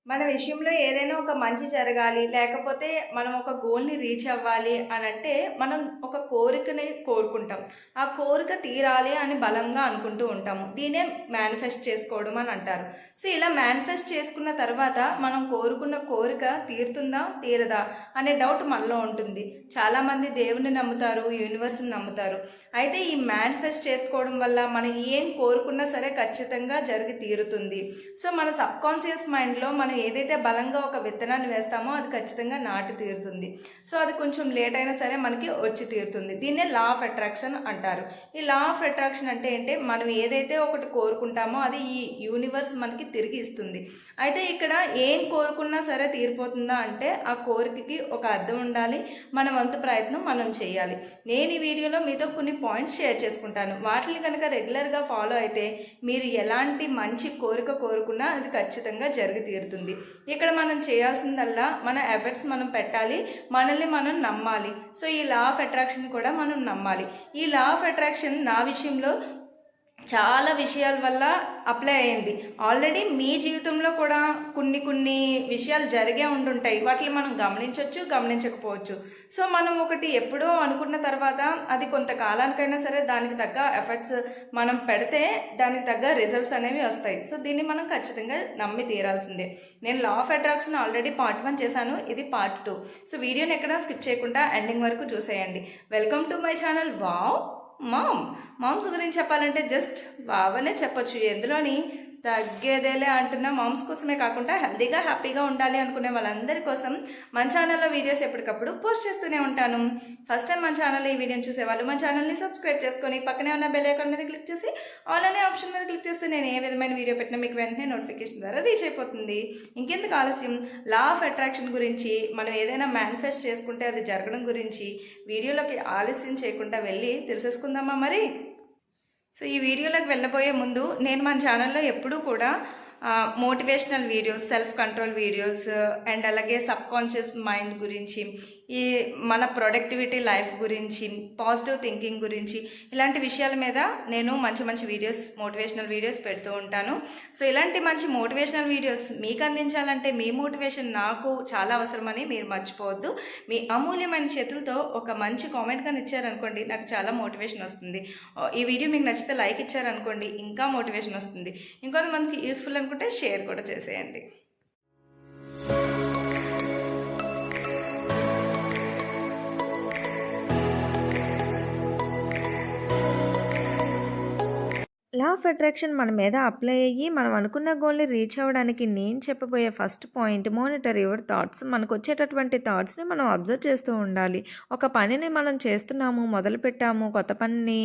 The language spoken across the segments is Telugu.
మన విషయంలో ఏదైనా ఒక మంచి జరగాలి, లేకపోతే మనం ఒక గోల్‌ని రీచ్ అవ్వాలి అనంటే, మనం ఒక కోరికని కోరుకుంటాం. ఆ కోరిక తీరాలి అని బలంగా అనుకుంటూ ఉంటాము. దీన్నే మేనిఫెస్ట్ చేసుకోవడం అని అంటారు. సో, ఇలా మేనిఫెస్ట్ చేసుకున్న తర్వాత మనం కోరుకున్న కోరిక తీరుతుందా? తీరదా? అనే డౌట్ మనలో ఉంటుంది. చాలామంది దేవుడిని నమ్ముతారు, యూనివర్స్‌ని నమ్ముతారు. అయితే ఈ మేనిఫెస్ట్ చేసుకోవడం వల్ల మనం ఏం కోరుకున్నా సరే ఖచ్చితంగా జరిగి తీరుతుంది. సో, మన సబ్‌కాన్షియస్ మైండ్‌లో మనం ఏదైతే బలంగా ఒక విత్తనాన్ని వేస్తామో అది ఖచ్చితంగా నాటి తీరుతుంది. సో, అది కొంచెం లేట్ అయినా సరే మనకి వచ్చి తీరుతుంది. దీన్నే లా ఆఫ్ అట్రాక్షన్ అంటారు. ఈ లా ఆఫ్ అట్రాక్షన్ అంటే ఏంటి? మనం ఏదైతే ఒకటి కోరుకుంటామో అది ఈ యూనివర్స్ మనకి తిరిగి ఇస్తుంది. అయితే ఇక్కడ ఏం కోరుకున్నా సరే తీరిపోతుందా అంటే ఆ కోరికకి ఒక అర్థం ఉండాలి. మన వంతు ప్రయత్నం మనం చేయాలి. నేను ఈ వీడియోలో మీతో కొన్ని పాయింట్స్ షేర్ చేసుకుంటాను. వాటిని కనుక రెగ్యులర్‌గా ఫాలో అయితే మీరు ఎలాంటి మంచి కోరిక కోరుకున్నా అది ఖచ్చితంగా జరిగి తీరుతుంది. ఇక్కడ మనం చేయాల్సిందల్లా మన ఎఫర్ట్స్ మనం పెట్టాలి, మనల్ని మనం నమ్మాలి. సో ఈ లా ఆఫ్ అట్రాక్షన్ కూడా మనం నమ్మాలి. ఈ లా ఆఫ్ అట్రాక్షన్ నా విషయంలో చాలా విషయాల వల్ల అప్లై అయింది. ఆల్రెడీ మీ జీవితంలో కూడా కొన్ని విషయాలు జరిగే ఉండుంటాయి. వాటిని మనం గమనించవచ్చు, గమనించకపోవచ్చు. సో మనం ఒకటి ఎప్పుడో అనుకున్న తర్వాత అది కొంతకాలానికైనా సరే దానికి తగ్గ ఎఫర్ట్స్ మనం పెడితే దానికి తగ్గ రిజల్ట్స్ అనేవి వస్తాయి. సో దీన్ని మనం ఖచ్చితంగా నమ్మి తీరాల్సిందే. నేను law of attraction already part 1 చేశాను, ఇది పార్ట్ 2. సో వీడియోని ఎక్కడా స్కిప్ చేయకుండా ఎండింగ్ వరకు చూసేయండి. Welcome to my channel wow moms గురించి చెప్పాలంటే జస్ట్ బాగానే చెప్పొచ్చు. ఎందులోని తగ్గేదేలే అంటున్న మామ్స్ కోసమే కాకుండా హెల్తీగా హ్యాపీగా ఉండాలి అనుకునే వాళ్ళందరి కోసం మన ఛానల్లో వీడియోస్ ఎప్పటికప్పుడు పోస్ట్ చేస్తూనే ఉంటాను. ఫస్ట్ టైం మన ఛానల్లో ఈ వీడియోని చూసేవాళ్ళు మన ఛానల్ని సబ్స్క్రైబ్ చేసుకొని పక్కనే ఉన్న బెల్ ఐకాన్ మీద క్లిక్ చేసి ఆల్ అనే ఆప్షన్ మీద క్లిక్ చేస్తే నేను ఏ విధమైన వీడియో పెట్టినా మీకు వెంటనే నోటిఫికేషన్ ద్వారా రీచ్ అయిపోతుంది. ఇంకెందుకు ఆలస్యం, లా ఆఫ్ అట్రాక్షన్ గురించి మనం ఏదైనా మేనిఫెస్ట్ చేసుకుంటే అది జరగడం గురించి వీడియోలోకి ఆలస్యం చేయకుండా వెళ్ళి తెలిసేసుకుందామా మరి. సో ఈ వీడియోలోకి వెళ్ళబోయే ముందు నేను మన ఛానల్లో ఎప్పుడూ కూడా motivational videos, self control videos and అలాగే సబ్కాన్షియస్ మైండ్ గురించి, ఈ మన ప్రొడక్టివిటీ లైఫ్ గురించి, పాజిటివ్ థింకింగ్ గురించి ఇలాంటి విషయాల మీద నేను మంచి వీడియోస్, మోటివేషనల్ వీడియోస్ పెడుతూ ఉంటాను. సో ఇలాంటి మంచి మోటివేషనల్ వీడియోస్ మీకు అందించాలంటే మీ మోటివేషన్ నాకు చాలా అవసరమని మీరు మర్చిపోవద్దు. మీ అమూల్యమైన చేతులతో ఒక మంచి కామెంట్ కానీ ఇచ్చారనుకోండి నాకు చాలా మోటివేషన్ వస్తుంది. ఈ వీడియో మీకు నచ్చితే లైక్ ఇచ్చారనుకోండి ఇంకా మోటివేషన్ వస్తుంది. ఇంకొంతమందికి యూస్ఫుల్ అనుకుంటే షేర్ కూడా చేసేయండి. లా ఆఫ్ అట్రాక్షన్ మన మీద అప్లై అయ్యి మనం అనుకున్న గోల్ని రీచ్ అవ్వడానికి నేను చెప్పబోయే first point, monitor your thoughts. మనకు వచ్చేటటువంటి థాట్స్ని మనం అబ్జర్వ్ చేస్తూ ఉండాలి. ఒక పనిని మనం చేస్తున్నాము, మొదలుపెట్టాము కొత్త పనిని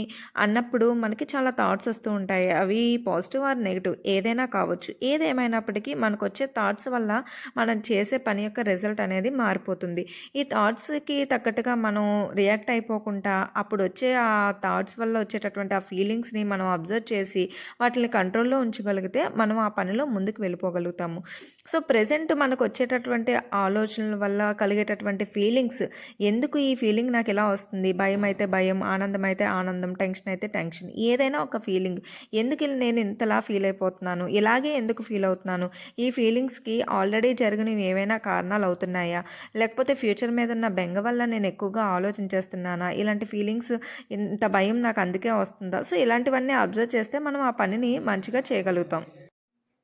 అన్నప్పుడు మనకి చాలా థాట్స్ వస్తూ ఉంటాయి. అవి పాజిటివ్ ఆర్ నెగిటివ్ ఏదైనా కావచ్చు. ఏదేమైనప్పటికీ మనకు వచ్చే థాట్స్ వల్ల మనం చేసే పని యొక్క రిజల్ట్ అనేది మారిపోతుంది. ఈ థాట్స్కి తగ్గట్టుగా మనం రియాక్ట్ అయిపోకుండా అప్పుడు వచ్చే ఆ థాట్స్ వల్ల వచ్చేటటువంటి ఆ ఫీలింగ్స్ని మనం అబ్జర్వ్ చేసి వాటిని కంట్రోల్లో ఉంచగలిగితే మనం ఆ పనిలో ముందుకు వెళ్ళిపోగలుగుతాము. సో ప్రెజెంట్ మనకు వచ్చేటటువంటి ఆలోచనల వల్ల కలిగేటటువంటి ఫీలింగ్స్, ఎందుకు ఈ ఫీలింగ్ నాకు ఎలా వస్తుంది, భయం అయితే భయం, ఆనందం అయితే ఆనందం, టెన్షన్ అయితే టెన్షన్, ఏదైనా ఒక ఫీలింగ్ ఎందుకు నేను ఇంతలా ఫీల్ అయిపోతున్నాను, ఇలాగే ఎందుకు ఫీల్ అవుతున్నాను, ఈ ఫీలింగ్స్కి ఆల్రెడీ జరిగినవి ఏవైనా కారణాలు అవుతున్నాయా, లేకపోతే ఫ్యూచర్ మీద ఉన్న బెంగ వల్ల నేను ఎక్కువగా ఆలోచించేస్తున్నానా, ఇలాంటి ఫీలింగ్స్, ఇంత భయం నాకు అందుకే వస్తుందా. సో ఇలాంటివన్నీ అబ్జర్వ్ చేస్తే మనం ఆ పనిని మంచిగా చేయగలుగుతాం.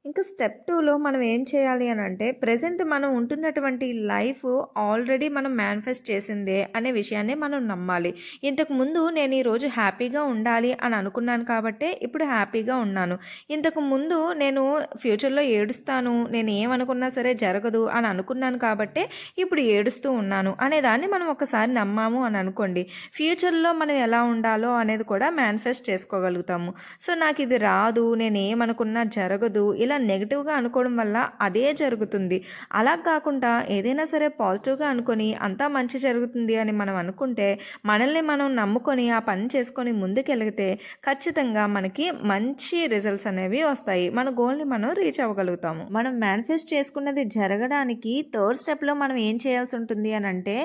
ఇంకా స్టెప్ 2లో మనం ఏం చేయాలి అని అంటే, ప్రెజెంట్ మనం ఉంటున్నటువంటి లైఫ్ ఆల్రెడీ మనం మేనిఫెస్ట్ చేసిందే అనే విషయాన్ని మనం నమ్మాలి. ఇంతకుముందు నేను ఈరోజు హ్యాపీగా ఉండాలి అని అనుకున్నాను కాబట్టే ఇప్పుడు హ్యాపీగా ఉన్నాను. ఇంతకుముందు నేను ఫ్యూచర్లో ఏడుస్తాను, నేను ఏమనుకున్నా సరే జరగదు అని అనుకున్నాను కాబట్టే ఇప్పుడు ఏడుస్తూ ఉన్నాను అనేదాన్ని మనం ఒకసారి నమ్మాము అని అనుకోండి, ఫ్యూచర్లో మనం ఎలా ఉండాలో అనేది కూడా మేనిఫెస్ట్ చేసుకోగలుగుతాము. సో నాకు ఇది రాదు, నేను ఏమనుకున్నా జరగదు, ఇలా నెగిటివ్గా అనుకోవడం వల్ల అదే జరుగుతుంది. అలా కాకుండా ఏదైనా సరే పాజిటివ్గా అనుకొని అంతా మంచి జరుగుతుంది అని మనం అనుకుంటే, మనల్ని మనం నమ్ముకొని ఆ పని చేసుకొని ముందుకెళ్తే ఖచ్చితంగా మనకి మంచి రిజల్ట్స్ అనేవి వస్తాయి. మన గోల్ని మనం రీచ్ అవ్వగలుగుతాము. మనం మేనిఫెస్ట్ చేసుకున్నది జరగడానికి థర్డ్ స్టెప్లో మనం ఏం చేయాల్సి ఉంటుంది అని అంటే,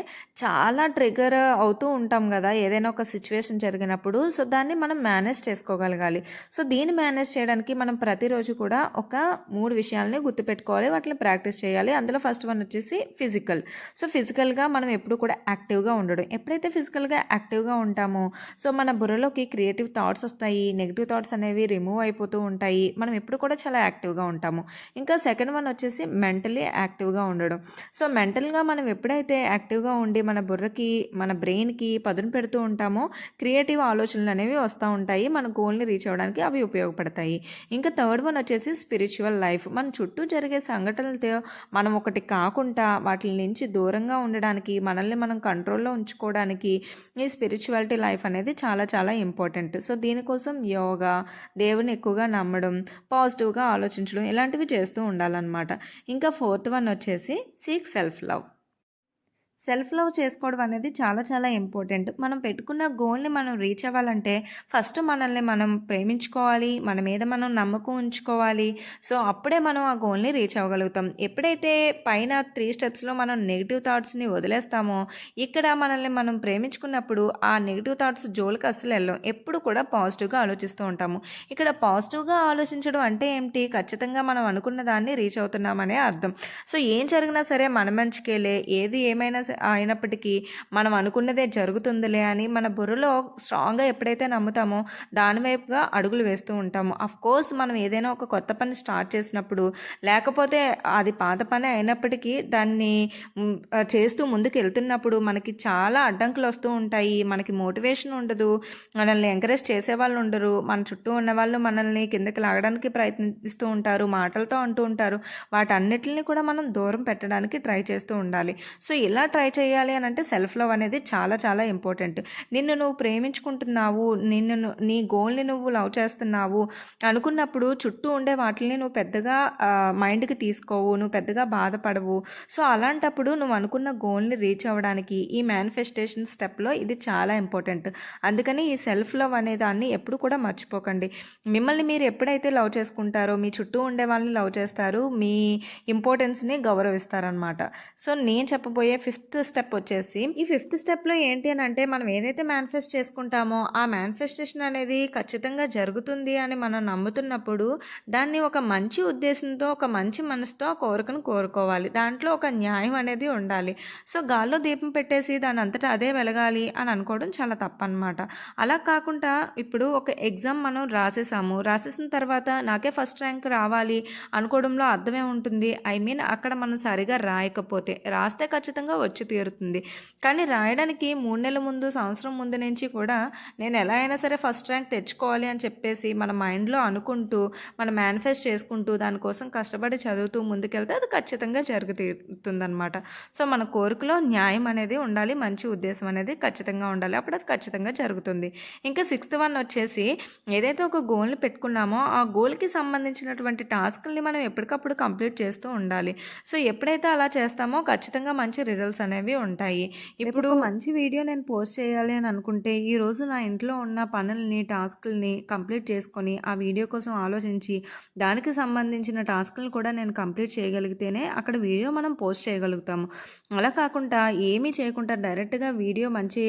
చాలా ట్రిగర్ అవుతూ ఉంటాం కదా ఏదైనా ఒక సిచ్యువేషన్ జరిగినప్పుడు. సో దాన్ని మనం మేనేజ్ చేసుకోగలగాలి. సో దీన్ని మేనేజ్ చేయడానికి మనం ప్రతిరోజు కూడా ఒక ఒక 3 విషయాలని గుర్తుపెట్టుకోవాలి. వాటిని ప్రాక్టీస్ చేయాలి. అందులో ఫస్ట్ వన్ వచ్చేసి ఫిజికల్. సో ఫిజికల్గా మనం ఎప్పుడు కూడా యాక్టివ్గా ఉండడం. ఎప్పుడైతే ఫిజికల్గా యాక్టివ్గా ఉంటామో సో మన బుర్రలోకి క్రియేటివ్ థాట్స్ వస్తాయి, నెగిటివ్ థాట్స్ అనేవి రిమూవ్ అయిపోతూ ఉంటాయి. మనం ఎప్పుడు కూడా చాలా యాక్టివ్గా ఉంటాము. ఇంకా సెకండ్ వన్ వచ్చేసి మెంటలీ యాక్టివ్గా ఉండడం. సో మెంటల్గా మనం ఎప్పుడైతే యాక్టివ్గా ఉండి మన బుర్రకి మన బ్రెయిన్కి పదును పెడుతూ ఉంటామో క్రియేటివ్ ఆలోచనలు అనేవి వస్తూ ఉంటాయి. మన గోల్ని రీచ్ అవ్వడానికి అవి ఉపయోగపడతాయి. ఇంకా థర్డ్ వన్ వచ్చేసి స్పిరిచువల్ లైఫ్. మన చుట్టూ జరిగే సంఘటనలతో మనం ఒకటి కాకుండా వాటి నుంచి దూరంగా ఉండడానికి, మనల్ని మనం కంట్రోల్లో ఉంచుకోవడానికి ఈ స్పిరిచువాలిటీ లైఫ్ అనేది చాలా చాలా ఇంపార్టెంట్. సో దీనికోసం యోగా, దేవుని ఎక్కువగా నమ్మడం, పాజిటివ్గా ఆలోచించడం ఇలాంటివి చేస్తూ ఉండాలన్నమాట. ఇంకా ఫోర్త్ వన్ వచ్చేసి seek self love. Self love చేసుకోవడం అనేది చాలా చాలా ఇంపార్టెంట్. మనం పెట్టుకున్న గోల్ని మనం రీచ్ అవ్వాలంటే ఫస్ట్ మనల్ని మనం ప్రేమించుకోవాలి, మన మీద మనం నమ్మకం ఉంచుకోవాలి. సో అప్పుడే మనం ఆ గోల్ని రీచ్ అవ్వగలుగుతాం. ఎప్పుడైతే పైన 3 స్టెప్స్లో మనం నెగిటివ్ థాట్స్ని వదిలేస్తామో ఇక్కడ మనల్ని మనం ప్రేమించుకున్నప్పుడు ఆ నెగిటివ్ థాట్స్ జోలికి అస్సలు వెళ్ళం. ఎప్పుడు కూడా పాజిటివ్గా ఆలోచిస్తూ ఉంటాము. ఇక్కడ పాజిటివ్గా ఆలోచించడం అంటే ఏమిటి? ఖచ్చితంగా మనం అనుకున్న దాన్ని రీచ్ అవుతున్నామనే అర్థం. సో ఏం జరిగినా సరే మన మంచికేలే, ఏది ఏమైనా అయినప్పటికీ మనం అనుకున్నదే జరుగుతుందిలే అని మన బుర్రలో స్ట్రాంగ్గా ఎప్పుడైతే నమ్ముతామో దాని వైపుగా అడుగులు వేస్తూ ఉంటాము. కోర్స్ మనం ఏదైనా ఒక కొత్త పని స్టార్ట్ చేసినప్పుడు లేకపోతే అది పాత పని అయినప్పటికీ దాన్ని చేస్తూ ముందుకు వెళ్తున్నప్పుడు మనకి చాలా అడ్డంకులు వస్తూ ఉంటాయి. మనకి మోటివేషన్ ఉండదు, మనల్ని ఎంకరేజ్ చేసే వాళ్ళు ఉండరు, మన చుట్టూ ఉన్న వాళ్ళు మనల్ని కిందకి లాగడానికి ప్రయత్నిస్తూ ఉంటారు, మాటలతో అంటూ ఉంటారు. వాటన్నిటిని కూడా మనం దూరం పెట్టడానికి ట్రై చేస్తూ ఉండాలి. సో ఇలా ట్రై చేయాలి అని అంటే సెల్ఫ్ లవ్ అనేది చాలా చాలా ఇంపార్టెంట్. నిన్ను నువ్వు ప్రేమించుకుంటున్నావు, నీ గోల్ని నువ్వు లవ్ చేస్తున్నావు అనుకున్నప్పుడు చుట్టూ ఉండే వాటిని నువ్వు పెద్దగా మైండ్కి తీసుకోవు, నువ్వు పెద్దగా బాధపడవు. సో అలాంటప్పుడు నువ్వు అనుకున్న గోల్ని రీచ్ అవ్వడానికి ఈ మేనిఫెస్టేషన్ స్టెప్లో ఇది చాలా ఇంపార్టెంట్. అందుకని ఈ సెల్ఫ్ లవ్ అనే దాన్ని ఎప్పుడు కూడా మర్చిపోకండి. మిమ్మల్ని మీరు ఎప్పుడైతే లవ్ చేసుకుంటారో మీ చుట్టూ ఉండే వాళ్ళని లవ్ చేస్తారు, మీ ఇంపార్టెన్స్ని గౌరవిస్తారనమాట. సో నేను చెప్పబోయే 5th స్టెప్ వచ్చేసి, ఈ 5th స్టెప్లో ఏంటి అని అంటే మనం ఏదైతే మేనిఫెస్ట్ చేసుకుంటామో ఆ మేనిఫెస్టేషన్ అనేది ఖచ్చితంగా జరుగుతుంది అని మనం నమ్ముతున్నప్పుడు దాన్ని ఒక మంచి ఉద్దేశంతో, ఒక మంచి మనసుతో కోరికను కోరుకోవాలి. దాంట్లో ఒక న్యాయం అనేది ఉండాలి. సో గాల్లో దీపం పెట్టేసి దాని అంతటా అదే వెలగాలి అని అనుకోవడం చాలా తప్పనమాట. అలా కాకుండా ఇప్పుడు ఒక ఎగ్జామ్ మనం రాసేసిన తర్వాత నాకే ఫస్ట్ ర్యాంక్ రావాలి అనుకోవడంలో అర్థమే ఉంటుంది. అక్కడ మనం సరిగా రాస్తే ఖచ్చితంగా వచ్చి తీరుతుంది. కానీ రాయడానికి 3 నెలల ముందు, సంవత్సరం ముందు నుంచి కూడా నేను ఎలా అయినా సరే ఫస్ట్ ర్యాంక్ తెచ్చుకోవాలి అని చెప్పేసి మన మైండ్లో అనుకుంటూ మనం మేనిఫెస్ట్ చేసుకుంటూ దానికోసం కష్టపడి చదువుతూ ముందుకెళ్తే అది ఖచ్చితంగా జరుగుతుందన్నమాట. సో మన కోరికలో న్యాయం అనేది ఉండాలి, మంచి ఉద్దేశం అనేది ఖచ్చితంగా ఉండాలి. అప్పుడు అది ఖచ్చితంగా జరుగుతుంది. ఇంకా 6th వన్ వచ్చేసి, ఏదైతే ఒక గోల్ని పెట్టుకున్నామో ఆ గోల్కి సంబంధించినటువంటి టాస్క్ని మనం ఎప్పటికప్పుడు కంప్లీట్ చేస్తూ ఉండాలి. సో ఎప్పుడైతే అలా చేస్తామో ఖచ్చితంగా మంచి రిజల్ట్స్ అనేవి ఉంటాయి. ఇప్పుడు మంచి వీడియో నేను పోస్ట్ చేయాలి అని అనుకుంటే ఈరోజు నా ఇంట్లో ఉన్న పనుల్ని, టాస్క్ని కంప్లీట్ చేసుకొని ఆ వీడియో కోసం ఆలోచించి దానికి సంబంధించిన టాస్క్లు కూడా నేను కంప్లీట్ చేయగలిగితేనే అక్కడ వీడియో మనం పోస్ట్ చేయగలుగుతాము. అలా కాకుండా ఏమీ చేయకుండా డైరెక్ట్గా వీడియో మంచి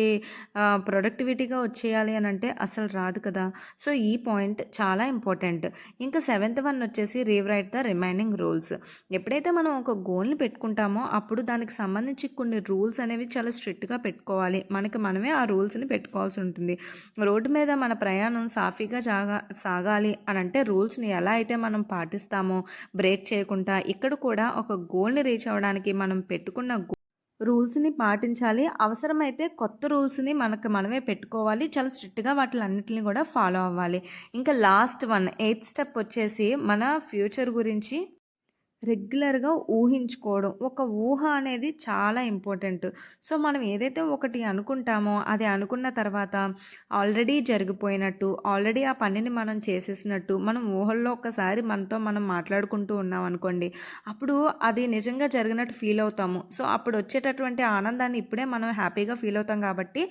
ప్రొడక్టివిటీగా వచ్చేయాలి అని అంటే అసలు రాదు కదా. సో ఈ పాయింట్ చాలా ఇంపార్టెంట్. ఇంకా 7th వన్ వచ్చేసి రీరైట్ ద రిమైనింగ్ రూల్స్. ఎప్పుడైతే మనం ఒక గోల్ని పెట్టుకుంటామో అప్పుడు దానికి సంబంధించి కొన్ని రూల్స్ అనేవి చాలా స్ట్రిక్ట్గా పెట్టుకోవాలి. మనమే ఆ రూల్స్ని పెట్టుకోవాల్సి ఉంటుంది. రోడ్డు మీద మన ప్రయాణం సాఫీగా సాగాలి అని అంటే రూల్స్ని ఎలా అయితే మనం పాటిస్తామో బ్రేక్ చేయకుండా ఇక్కడ కూడా ఒక గోల్ని రీచ్ అవ్వడానికి మనం పెట్టుకున్న రూల్స్ని పాటించాలి. అవసరమైతే కొత్త రూల్స్ని మనమే పెట్టుకోవాలి. చాలా స్ట్రిక్ట్గా వాటిలన్నిటిని కూడా ఫాలో అవ్వాలి. ఇంకా లాస్ట్ వన్ 8th స్టెప్ వచ్చేసి మన ఫ్యూచర్ గురించి రెగ్యులర్గా ఊహించుకోవడం. ఒక ఊహ అనేది చాలా ఇంపార్టెంట్. సో మనం ఏదైతే ఒకటి అనుకుంటామో అది అనుకున్న తర్వాత ఆల్రెడీ జరిగిపోయినట్టు, ఆల్రెడీ ఆ పనిని మనం చేసేసినట్టు మనం ఊహల్లో ఒకసారి మనతో మనం మాట్లాడుకుంటూ ఉన్నాం అనుకోండి, అప్పుడు అది నిజంగా జరిగినట్టు ఫీల్ అవుతాము. సో అప్పుడు వచ్చేటటువంటి ఆనందాన్ని ఇప్పుడే మనం హ్యాపీగా ఫీల్ అవుతాం కాబట్టి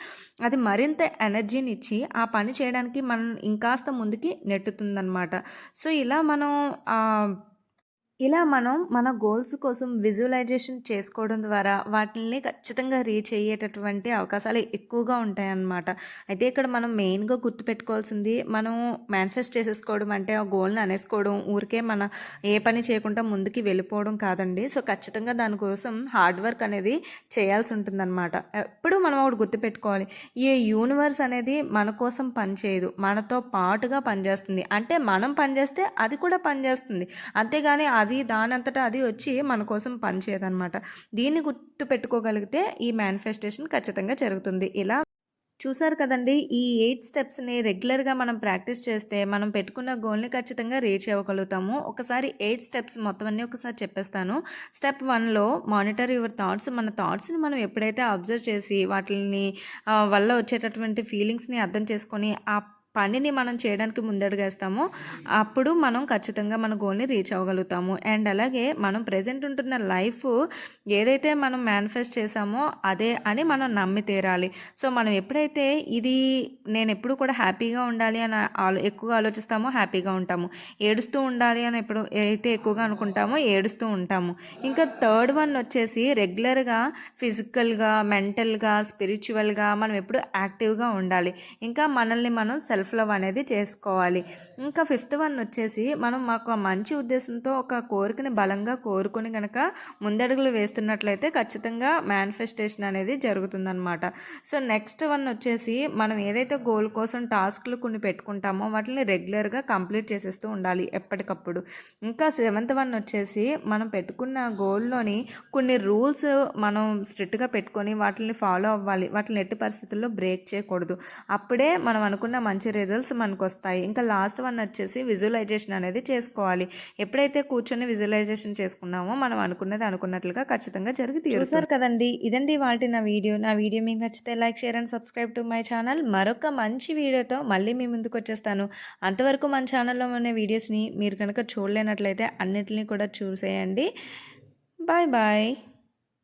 అది మరింత ఎనర్జీని ఇచ్చి ఆ పని చేయడానికి మనం ఇంకాస్త ముందుకి నెట్టుతుందన్నమాట. సో ఇలా మనం ఇలా మనం మన గోల్స్ కోసం విజువలైజేషన్ చేసుకోవడం ద్వారా వాటిని ఖచ్చితంగా రీచ్ అయ్యేటటువంటి అవకాశాలు ఎక్కువగా ఉంటాయన్నమాట. అయితే ఇక్కడ మనం మెయిన్గా గుర్తుపెట్టుకోవాల్సింది, మనం మేనిఫెస్ట్ చేసేసుకోవడం అంటే ఆ గోల్ని అనేసుకోవడం, ఊరికే మన ఏ పని చేయకుండా ముందుకి వెళ్ళిపోవడం కాదండి. సో ఖచ్చితంగా దానికోసం హార్డ్ వర్క్ అనేది చేయాల్సి ఉంటుందన్నమాట. ఎప్పుడు మనం ఒకటి గుర్తుపెట్టుకోవాలి, ఈ యూనివర్స్ అనేది మన కోసం పనిచేయదు, మనతో పాటుగా పనిచేస్తుంది. అంటే మనం పనిచేస్తే అది కూడా పనిచేస్తుంది, అంతేగాని అది దానంతటా అది వచ్చి మన కోసం పనిచేయదనమాట. దీన్ని గుర్తు పెట్టుకోగలిగితే ఈ మేనిఫెస్టేషన్ ఖచ్చితంగా జరుగుతుంది. ఇలా చూసారు కదండి, ఈ 8 స్టెప్స్ని రెగ్యులర్గా మనం ప్రాక్టీస్ చేస్తే మనం పెట్టుకున్న గోల్ని ఖచ్చితంగా రీచ్ అవ్వగలుగుతాము. ఒకసారి 8 స్టెప్స్ మొత్తం అన్నీ ఒకసారి చెప్పేస్తాను. స్టెప్ 1లో మానిటర్ యువర్ థాట్స్. మన థాట్స్ని మనం ఎప్పుడైతే అబ్జర్వ్ చేసి వాటిని వల్ల వచ్చేటటువంటి ఫీలింగ్స్ని అర్థం చేసుకొని ఆ పనిని మనం చేయడానికి ముందడుగేస్తామో అప్పుడు మనం ఖచ్చితంగా మన గోల్ని రీచ్ అవ్వగలుగుతాము. అండ్ అలాగే మనం ప్రెజెంట్ ఉంటున్న లైఫ్ ఏదైతే మనం మేనిఫెస్ట్ చేసామో అదే అని మనం నమ్మి తీరాలి. సో మనం ఎప్పుడైతే ఇది నేను ఎప్పుడు కూడా హ్యాపీగా ఉండాలి అని ఎక్కువగా ఆలోచిస్తామో హ్యాపీగా ఉంటాము, ఏడుస్తూ ఉండాలి అని ఎప్పుడు అయితే ఎక్కువగా అనుకుంటామో ఏడుస్తూ ఉంటాము. ఇంకా థర్డ్ వన్ వచ్చేసి రెగ్యులర్గా ఫిజికల్గా, మెంటల్గా, స్పిరిచువల్గా మనం ఎప్పుడు యాక్టివ్గా ఉండాలి. ఇంకా మనల్ని మనం సెల్ఫ్ లవ్ అనేది చేసుకోవాలి. ఇంకా ఫిఫ్త్ వన్ వచ్చేసి మనం మాకు మంచి ఉద్దేశంతో ఒక కోరికని బలంగా కోరుకొని కనుక ముందడుగులు వేస్తున్నట్లయితే ఖచ్చితంగా మేనిఫెస్టేషన్ అనేది జరుగుతుందన్నమాట. సో నెక్స్ట్ వన్ వచ్చేసి మనం ఏదైతే గోల్ కోసం టాస్క్లు కొన్ని పెట్టుకుంటామో వాటిని రెగ్యులర్గా కంప్లీట్ చేసేస్తూ ఉండాలి ఎప్పటికప్పుడు. ఇంకా సెవెంత్ వన్ వచ్చేసి మనం పెట్టుకున్న గోల్లోని కొన్ని రూల్స్ మనం స్ట్రిక్ట్గా పెట్టుకొని వాటిని ఫాలో అవ్వాలి, వాటిని ఎట్టి పరిస్థితుల్లో బ్రేక్ చేయకూడదు. అప్పుడే మనం అనుకున్న మంచి రిజల్ట్స్ మనకు వస్తాయి. ఇంకా లాస్ట్ వన్ వచ్చేసి విజువలైజేషన్ అనేది చేసుకోవాలి. ఎప్పుడైతే కూర్చొని విజువలైజేషన్ చేసుకున్నామో మనం అనుకున్నది అనుకున్నట్లుగా ఖచ్చితంగా జరిగి తీరుతారు కదండి. ఇదండి వాటి నా వీడియో మీకు నచ్చితే like, share and subscribe to my channel. మరొక మంచి వీడియోతో మళ్ళీ మీ ముందుకు వచ్చేస్తాను. అంతవరకు మన ఛానల్లో ఉన్న వీడియోస్ని మీరు కనుక చూడలేనట్లయితే అన్నిటిని కూడా చూసేయండి. Bye bye.